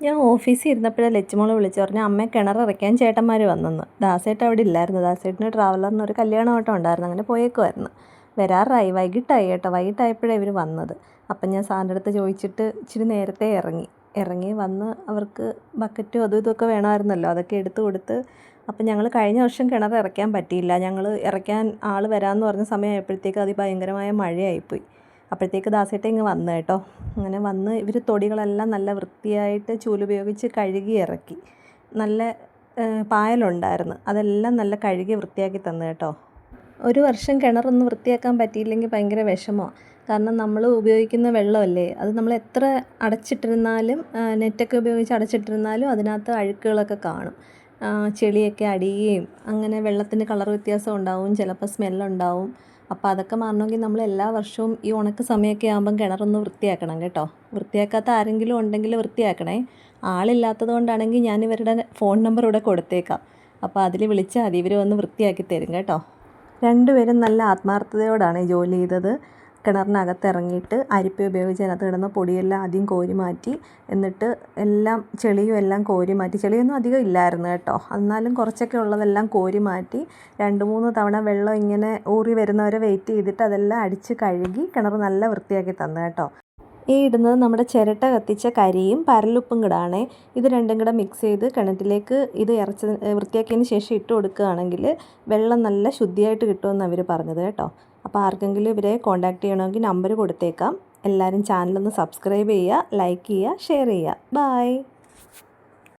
ഞാൻ ഓഫീസിൽ ഇരുന്നപ്പോഴാണ് ലച്ചുമോള് വിളിച്ചു പറഞ്ഞു അമ്മയെ കിണറിറക്കാൻ ചേട്ടന്മാർ വന്നെന്ന്. ദാസേട്ടൻ അവിടെ ഇല്ലായിരുന്നു. ദാസേട്ടന് ട്രാവലറിന് ഒരു കല്യാണ ഓട്ടം ഉണ്ടായിരുന്നു, അങ്ങനെ പോയേക്കുമായിരുന്നു. വരാറായി, വൈകിട്ടായി കേട്ടോ. വൈകിട്ടായപ്പോഴാണ് ഇവർ വന്നത്. അപ്പം ഞാൻ സാറിൻ്റെ അടുത്ത് ചോദിച്ചിട്ട് ഇച്ചിരി നേരത്തെ ഇറങ്ങി വന്ന് അവർക്ക് ബക്കറ്റും അതും ഇതൊക്കെ വേണമായിരുന്നല്ലോ, അതൊക്കെ എടുത്ത് കൊടുത്ത്. അപ്പം ഞങ്ങൾ കഴിഞ്ഞ വർഷം കിണർ ഇറക്കാൻ പറ്റിയില്ല. ഞങ്ങൾ ഇറക്കാൻ ആൾ വരാമെന്ന് പറഞ്ഞ സമയമായപ്പോഴത്തേക്ക് അതിഭയങ്കരമായ മഴയായിപ്പോയി. അപ്പോഴത്തേക്ക് ദാസേട്ടൻ ഇങ്ങ് വന്നു കേട്ടോ. അങ്ങനെ വന്ന് ഇവർ തൊടികളെല്ലാം നല്ല വൃത്തിയായിട്ട് ചൂലുപയോഗിച്ച് കഴുകി ഇറക്കി. നല്ല പായലുണ്ടായിരുന്നു, അതെല്ലാം നല്ല കഴുകി വൃത്തിയാക്കി തന്നു കേട്ടോ. ഒരു വർഷം കിണറൊന്നും വൃത്തിയാക്കാൻ പറ്റിയില്ലെങ്കിൽ ഭയങ്കര വിഷമമാണ്. കാരണം നമ്മൾ ഉപയോഗിക്കുന്ന വെള്ളമല്ലേ, അത് നമ്മൾ എത്ര അടച്ചിട്ടിരുന്നാലും നെറ്റൊക്കെ ഉപയോഗിച്ച് അടച്ചിട്ടിരുന്നാലും അതിനകത്ത് അഴുക്കുകളൊക്കെ കാണും. ചെളിയൊക്കെ അടിയുകയും അങ്ങനെ വെള്ളത്തിന് കളർ വ്യത്യാസം ഉണ്ടാവും, ചിലപ്പോൾ സ്മെല്ലുണ്ടാവും. അപ്പോൾ അതൊക്കെ മാറണമെങ്കിൽ നമ്മൾ എല്ലാ വർഷവും ഈ ഉണക്ക് സമയമൊക്കെ ആകുമ്പം കിണറൊന്ന് വൃത്തിയാക്കണം കേട്ടോ. വൃത്തിയാക്കാത്ത ആരെങ്കിലും ഉണ്ടെങ്കിൽ വൃത്തിയാക്കണേ. ആളില്ലാത്തത് കൊണ്ടാണെങ്കിൽ ഞാൻ ഇവരുടെ ഫോൺ നമ്പർ ഇവിടെ കൊടുത്തേക്കാം. അപ്പോൾ അതിൽ വിളിച്ചാൽ മതി, ഇവർ വന്ന് വൃത്തിയാക്കി തരും കേട്ടോ. രണ്ടുപേരും നല്ല ആത്മാർത്ഥതയോടാണ് ഈ ജോലി ചെയ്തത്. കിണറിനകത്ത് ഇറങ്ങിയിട്ട് അരിപ്പ ഉപയോഗിച്ച് അതിനകത്ത് കിടന്ന പൊടിയെല്ലാം ആദ്യം കോരി മാറ്റി. എന്നിട്ട് എല്ലാം ചെളിയും എല്ലാം കോരി മാറ്റി. ചെളിയൊന്നും അധികം ഇല്ലായിരുന്നു കേട്ടോ, എന്നാലും കുറച്ചൊക്കെ ഉള്ളതെല്ലാം കോരി മാറ്റി. 2-3 തവണ വെള്ളം ഇങ്ങനെ ഊറി വരുന്നവരെ വെയിറ്റ് ചെയ്തിട്ട് അതെല്ലാം അടിച്ച് കഴുകി കിണർ നല്ല വൃത്തിയാക്കി തന്നു കേട്ടോ. ഈ ഇടുന്നത് നമ്മുടെ ചിരട്ട കത്തിച്ച കരിയും പരലുപ്പും കൂടാണ്. ഇത് രണ്ടും കൂടെ മിക്സ് ചെയ്ത് കിണറ്റിലേക്ക് ഇത് വൃത്തിയാക്കിയതിന് ശേഷം ഇട്ട് കൊടുക്കുകയാണെങ്കിൽ വെള്ളം നല്ല ശുദ്ധിയായിട്ട് കിട്ടുമെന്ന് അവർ പറഞ്ഞത് കേട്ടോ. അപ്പോൾ ആർക്കെങ്കിലും ഇവരെ കോൺടാക്റ്റ് ചെയ്യണമെങ്കിൽ നമ്പർ കൊടുത്തേക്കാം. എല്ലാവരും ചാനലൊന്ന് സബ്സ്ക്രൈബ് ചെയ്യുക, ലൈക്ക് ചെയ്യുക, ഷെയർ ചെയ്യുക. ബൈ.